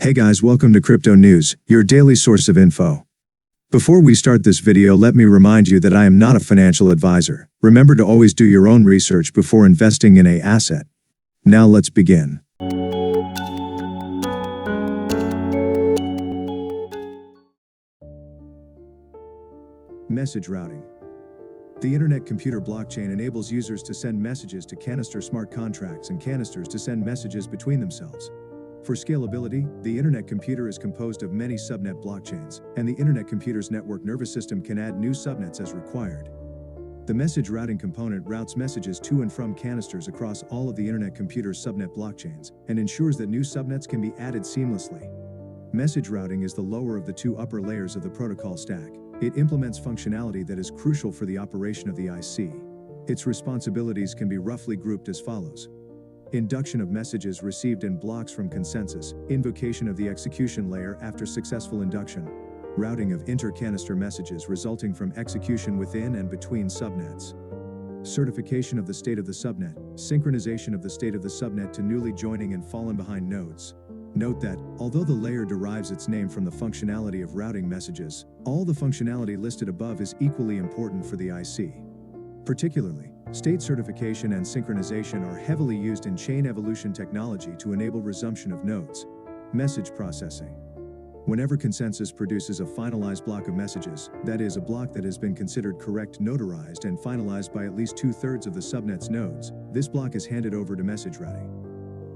Hey guys, welcome to Crypto News, your daily source of info. Before we start this video, let me remind you that I am not a financial advisor. Remember to always do your own research before investing in an asset. Now let's begin. Message routing. The Internet Computer blockchain enables users to send messages to canister smart contracts and canisters to send messages between themselves. For scalability, the Internet Computer is composed of many subnet blockchains, and the Internet Computer's network nervous system can add new subnets as required. The message routing component routes messages to and from canisters across all of the Internet Computer's subnet blockchains, and ensures that new subnets can be added seamlessly. Message routing is the lower of the two upper layers of the protocol stack. It implements functionality that is crucial for the operation of the IC. Its responsibilities can be roughly grouped as follows: induction of messages received in blocks from consensus, invocation of the execution layer after successful induction, routing of inter-canister messages resulting from execution within and between subnets, certification of the state of the subnet, synchronization of the state of the subnet to newly joining and fallen behind nodes. Note that, although the layer derives its name from the functionality of routing messages, all the functionality listed above is equally important for the IC. Particularly, state certification and synchronization are heavily used in chain evolution technology to enable resumption of nodes. Message processing. Whenever consensus produces a finalized block of messages, that is, a block that has been considered correct, notarized, and finalized by at least 2/3 of the subnet's nodes, this block is handed over to message routing.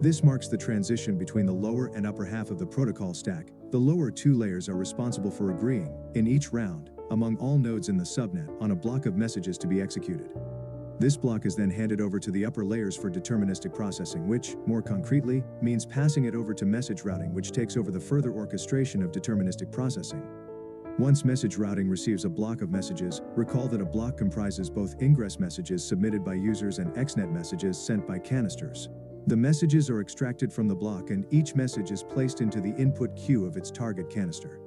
This marks the transition between the lower and upper half of the protocol stack. The lower two layers are responsible for agreeing, in each round, among all nodes in the subnet, on a block of messages to be executed. This block is then handed over to the upper layers for deterministic processing, which, more concretely, means passing it over to message routing, which takes over the further orchestration of deterministic processing. Once message routing receives a block of messages, recall that a block comprises both ingress messages submitted by users and exnet messages sent by canisters. The messages are extracted from the block and each message is placed into the input queue of its target canister.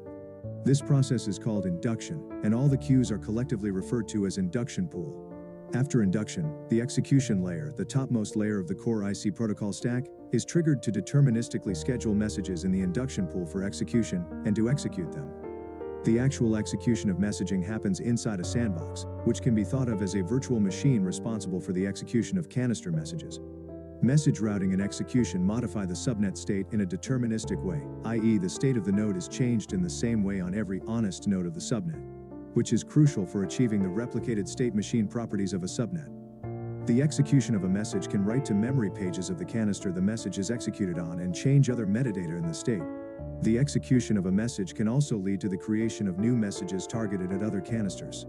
This process is called induction, and all the queues are collectively referred to as induction pool. After induction, the execution layer, the topmost layer of the core IC protocol stack, is triggered to deterministically schedule messages in the induction pool for execution and to execute them. The actual execution of messaging happens inside a sandbox, which can be thought of as a virtual machine responsible for the execution of canister messages. Message routing and execution modify the subnet state in a deterministic way, i.e. the state of the node is changed in the same way on every honest node of the subnet, which is crucial for achieving the replicated state machine properties of a subnet. The execution of a message can write to memory pages of the canister the message is executed on and change other metadata in the state. The execution of a message can also lead to the creation of new messages targeted at other canisters.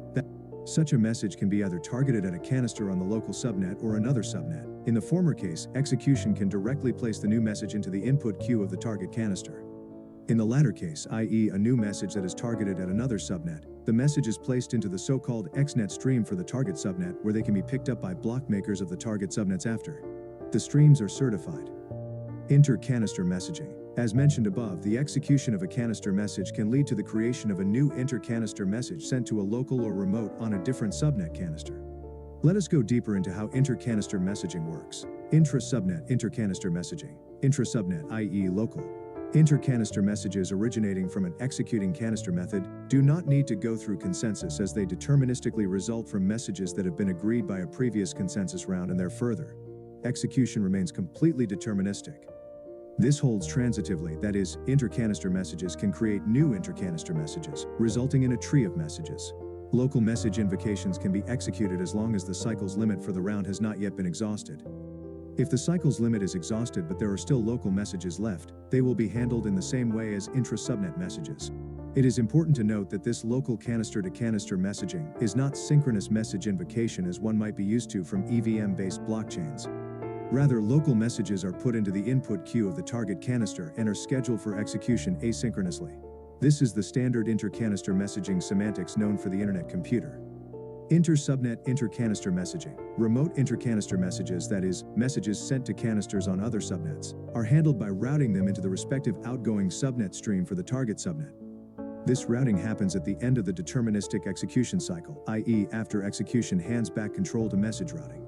Such a message can be either targeted at a canister on the local subnet or another subnet. In the former case, execution can directly place the new message into the input queue of the target canister. In the latter case, i.e. a new message that is targeted at another subnet, the message is placed into the so-called XNet stream for the target subnet, where they can be picked up by block makers of the target subnets after. The streams are certified. Inter-canister messaging. As mentioned above, the execution of a canister message can lead to the creation of a new inter-canister message sent to a local or remote on a different subnet canister. Let us go deeper into how inter-canister messaging works. Intra-subnet inter-canister messaging. Intra-subnet, i.e. local. Inter-canister messages originating from an executing canister method do not need to go through consensus, as they deterministically result from messages that have been agreed by a previous consensus round, and their further execution remains completely deterministic. This holds transitively, that is, inter-canister messages can create new inter-canister messages, resulting in a tree of messages. Local message invocations can be executed as long as the cycle's limit for the round has not yet been exhausted. If the cycle's limit is exhausted but there are still local messages left, they will be handled in the same way as intra-subnet messages. It is important to note that this local canister-to-canister messaging is not synchronous message invocation as one might be used to from EVM-based blockchains. Rather, local messages are put into the input queue of the target canister and are scheduled for execution asynchronously. This is the standard inter-canister messaging semantics known for the Internet Computer. Inter-subnet inter-canister messaging. Remote inter-canister messages, that is, messages sent to canisters on other subnets, are handled by routing them into the respective outgoing subnet stream for the target subnet. This routing happens at the end of the deterministic execution cycle, i.e. after execution hands back control to message routing.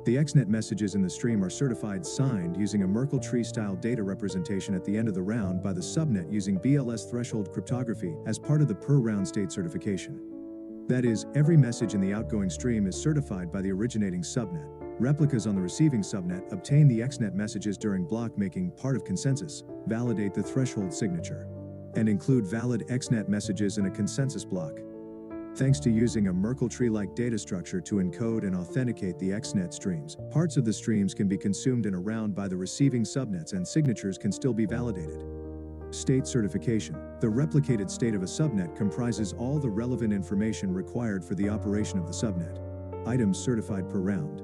The XNet messages in the stream are certified signed using a Merkle tree-style data representation at the end of the round by the subnet using BLS threshold cryptography as part of the per-round state certification. That is, every message in the outgoing stream is certified by the originating subnet. Replicas on the receiving subnet obtain the XNet messages during block making part of consensus, validate the threshold signature, and include valid XNet messages in a consensus block. Thanks to using a Merkle tree-like data structure to encode and authenticate the XNet streams, parts of the streams can be consumed in a round by the receiving subnets and signatures can still be validated. State certification. The replicated state of a subnet comprises all the relevant information required for the operation of the subnet. Items certified per round.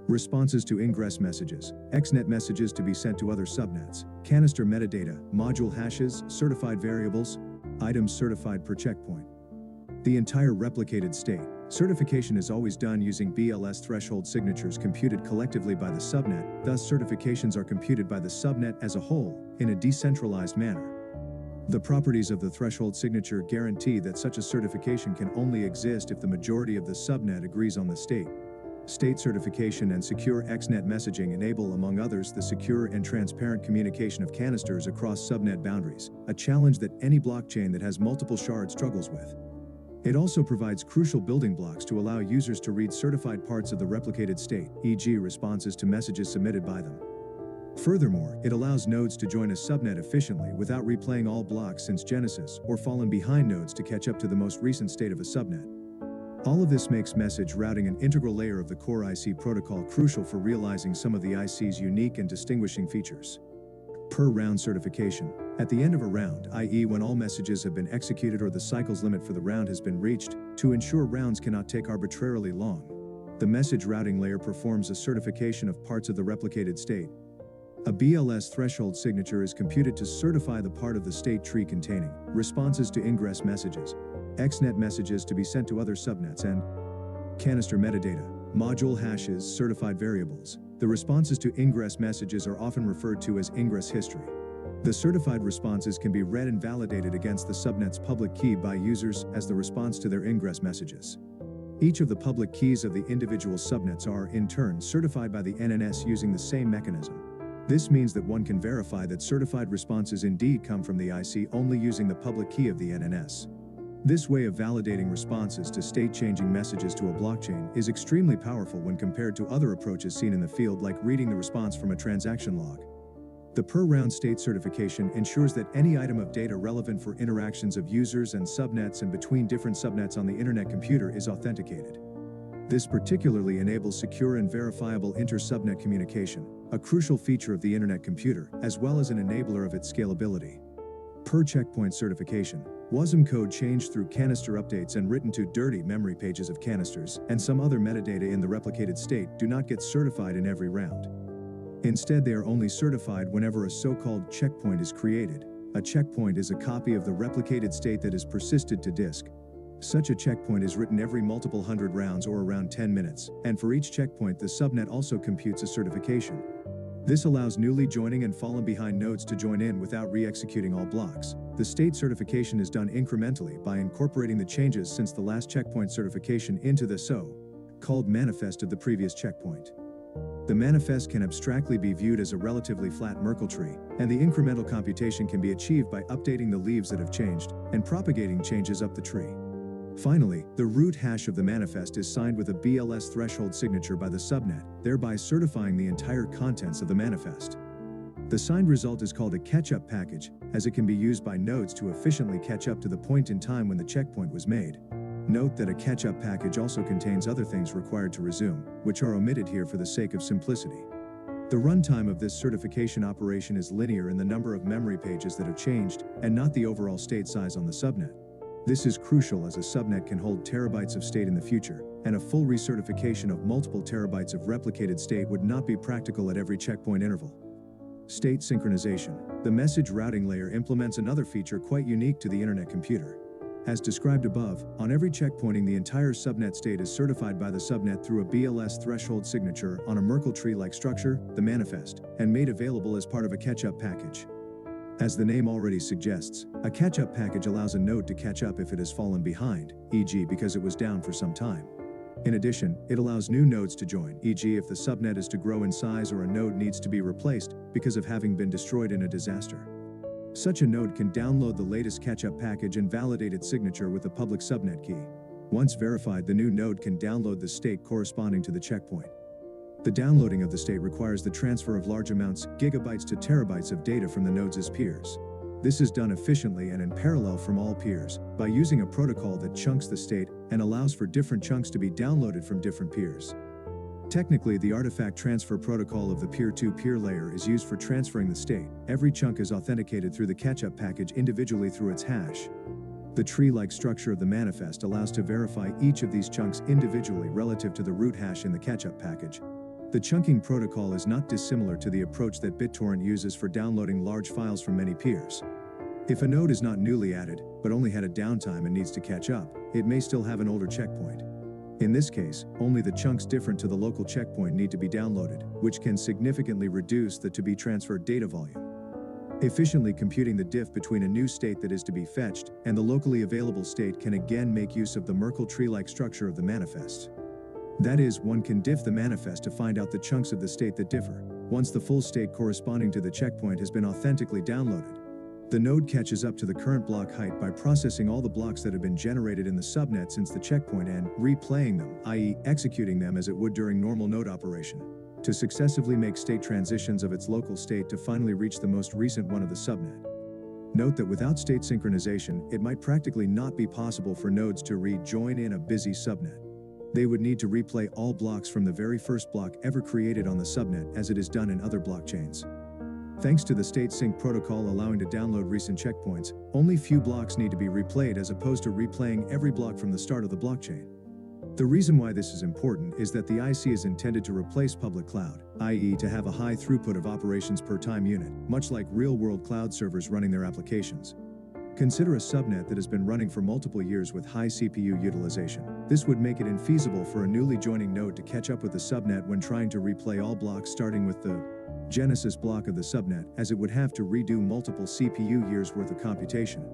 Responses to ingress messages, XNet messages to be sent to other subnets, canister metadata, module hashes, certified variables, items certified per checkpoint. The entire replicated state. Certification is always done using BLS threshold signatures computed collectively by the subnet, thus certifications are computed by the subnet as a whole, in a decentralized manner. The properties of the threshold signature guarantee that such a certification can only exist if the majority of the subnet agrees on the state. State certification and secure XNet messaging enable, among others, the secure and transparent communication of canisters across subnet boundaries, a challenge that any blockchain that has multiple shards struggles with. It also provides crucial building blocks to allow users to read certified parts of the replicated state, e.g. responses to messages submitted by them. Furthermore, it allows nodes to join a subnet efficiently without replaying all blocks since Genesis or fallen behind nodes to catch up to the most recent state of a subnet. All of this makes message routing an integral layer of the core IC protocol, crucial for realizing some of the IC's unique and distinguishing features. Per round certification. At the end of a round, i.e. when all messages have been executed or the cycles limit for the round has been reached, to ensure rounds cannot take arbitrarily long, the message routing layer performs a certification of parts of the replicated state. A BLS threshold signature is computed to certify the part of the state tree containing responses to ingress messages, XNet messages to be sent to other subnets, and canister metadata, module hashes, certified variables. The responses to ingress messages are often referred to as ingress history. The certified responses can be read and validated against the subnet's public key by users as the response to their ingress messages. Each of the public keys of the individual subnets are, in turn, certified by the NNS using the same mechanism. This means that one can verify that certified responses indeed come from the IC only using the public key of the NNS. This way of validating responses to state-changing messages to a blockchain is extremely powerful when compared to other approaches seen in the field, like reading the response from a transaction log. The per-round state certification ensures that any item of data relevant for interactions of users and subnets and between different subnets on the internet computer is authenticated. This particularly enables secure and verifiable inter-subnet communication, a crucial feature of the internet computer, as well as an enabler of its scalability. Per checkpoint certification. WASM code changed through canister updates and written to dirty memory pages of canisters and some other metadata in the replicated state do not get certified in every round. Instead, they are only certified whenever a so-called checkpoint is created. A checkpoint is a copy of the replicated state that is persisted to disk. Such a checkpoint is written every multiple hundred rounds or around 10 minutes, and for each checkpoint the subnet also computes a certification. This allows newly joining and fallen behind nodes to join in without re-executing all blocks. The state certification is done incrementally by incorporating the changes since the last checkpoint certification into the so-called manifest of the previous checkpoint. The manifest can abstractly be viewed as a relatively flat Merkle tree, and the incremental computation can be achieved by updating the leaves that have changed and propagating changes up the tree. Finally, the root hash of the manifest is signed with a BLS threshold signature by the subnet, thereby certifying the entire contents of the manifest. The signed result is called a catch-up package, as it can be used by nodes to efficiently catch up to the point in time when the checkpoint was made. Note that a catch-up package also contains other things required to resume, which are omitted here for the sake of simplicity. The runtime of this certification operation is linear in the number of memory pages that have changed, and not the overall state size on the subnet. This is crucial as a subnet can hold terabytes of state in the future, and a full recertification of multiple terabytes of replicated state would not be practical at every checkpoint interval. State synchronization. The message routing layer implements another feature quite unique to the internet computer. As described above, on every checkpointing the entire subnet state is certified by the subnet through a BLS threshold signature on a Merkle tree-like structure, the manifest, and made available as part of a catch-up package. As the name already suggests, a catch-up package allows a node to catch up if it has fallen behind, e.g. because it was down for some time. In addition, it allows new nodes to join, e.g. if the subnet is to grow in size or a node needs to be replaced because of having been destroyed in a disaster. Such a node can download the latest catch-up package and validate its signature with a public subnet key. Once verified, the new node can download the state corresponding to the checkpoint. The downloading of the state requires the transfer of large amounts, gigabytes to terabytes of data from the nodes' peers. This is done efficiently and in parallel from all peers, by using a protocol that chunks the state and allows for different chunks to be downloaded from different peers. Technically, the artifact transfer protocol of the peer-to-peer layer is used for transferring the state. Every chunk is authenticated through the catch-up package individually through its hash. The tree-like structure of the manifest allows to verify each of these chunks individually relative to the root hash in the catch-up package. The chunking protocol is not dissimilar to the approach that BitTorrent uses for downloading large files from many peers. If a node is not newly added, but only had a downtime and needs to catch up, it may still have an older checkpoint. In this case, only the chunks different to the local checkpoint need to be downloaded, which can significantly reduce the to-be-transferred data volume. Efficiently computing the diff between a new state that is to be fetched and the locally available state can again make use of the Merkle tree-like structure of the manifests. That is, one can diff the manifest to find out the chunks of the state that differ. Once the full state corresponding to the checkpoint has been authentically downloaded, the node catches up to the current block height by processing all the blocks that have been generated in the subnet since the checkpoint and replaying them, i.e., executing them as it would during normal node operation, to successively make state transitions of its local state to finally reach the most recent one of the subnet. Note that without state synchronization, it might practically not be possible for nodes to rejoin in a busy subnet. They would need to replay all blocks from the very first block ever created on the subnet, as it is done in other blockchains. Thanks to the state sync protocol allowing to download recent checkpoints, only few blocks need to be replayed as opposed to replaying every block from the start of the blockchain. The reason why this is important is that the IC is intended to replace public cloud, i.e. to have a high throughput of operations per time unit, much like real-world cloud servers running their applications. Consider a subnet that has been running for multiple years with high CPU utilization. This would make it infeasible for a newly joining node to catch up with the subnet when trying to replay all blocks starting with the genesis block of the subnet, as it would have to redo multiple CPU years worth of computation.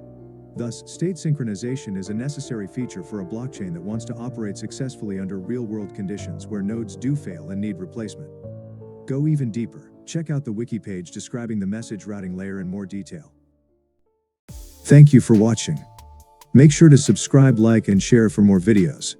Thus, state synchronization is a necessary feature for a blockchain that wants to operate successfully under real-world conditions where nodes do fail and need replacement. Go even deeper. Check out the wiki page describing the message routing layer in more detail. Thank you for watching. Make sure to subscribe, like, and share for more videos.